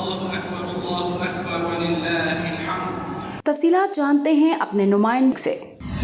الله أكبر ولله الحمد. تفصیلات جانتے ہیں اپنے نمائندے سے.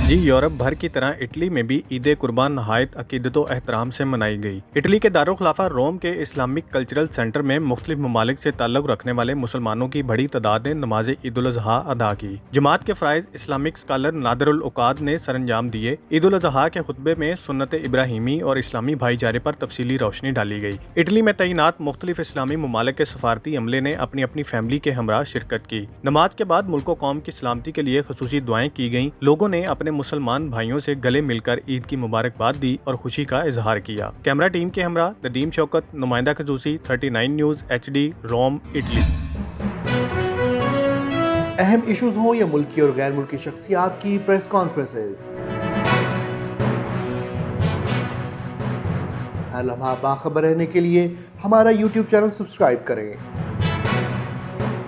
جی، یورپ بھر کی طرح اٹلی میں بھی عید قربان نہایت عقیدت و احترام سے منائی گئی. اٹلی کے دارالخلافہ روم کے اسلامک کلچرل سینٹر میں مختلف ممالک سے تعلق رکھنے والے مسلمانوں کی بڑی تعداد نے نماز عید الاضحیٰ ادا کی. جماعت کے فرائض اسلامک اسکالر نادر العقاد نے سر انجام دیے. عید الاضحیٰ کے خطبے میں سنت ابراہیمی اور اسلامی بھائی چارے پر تفصیلی روشنی ڈالی گئی. اٹلی میں تعینات مختلف اسلامی ممالک کے سفارتی عملے نے اپنی اپنی فیملی کے ہمراہ شرکت کی. نماز کے بعد ملک و قوم کی سلامتی کے لیے خصوصی دعائیں کی گئیں. لوگوں نے اپنے مسلمان بھائیوں سے گلے مل کر عید کی مبارکباد دی اور خوشی کا اظہار کیا. کیمرہ ٹیم کے ہمراہ ندیم شوکت، نمائندہ خصوصی 39 نیوز HD، روم، اٹلی. اہم ایشوز ہوں یا ملکی اور غیر ملکی شخصیات کی پریس کانفرنسز، ہر لمحہ باخبر رہنے کے لیے ہمارا YouTube چینل سبسکرائب کریں.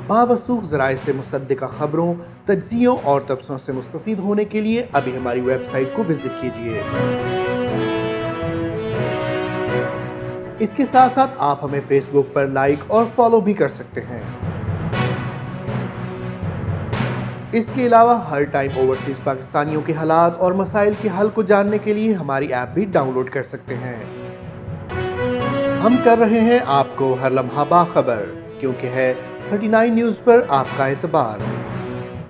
باوثوق ذرائع سے مصدقہ خبروں، تجزیوں اور تبصروں سے مستفید ہونے کے لیے ابھی ہماری ویب سائٹ کو وزٹ کیجیے. اس کے ساتھ ساتھ آپ ہمیں فیس بک پر لائک اور فالو بھی کر سکتے ہیں. اس کے علاوہ ہر ٹائم اوورسیز پاکستانیوں کے حالات اور مسائل کے حل کو جاننے کے لیے ہماری ایپ بھی ڈاؤن لوڈ کر سکتے ہیں. ہم کر رہے ہیں آپ کو ہر لمحہ باخبر، کیونکہ ہے 39 نیوز پر آپ کا اعتبار.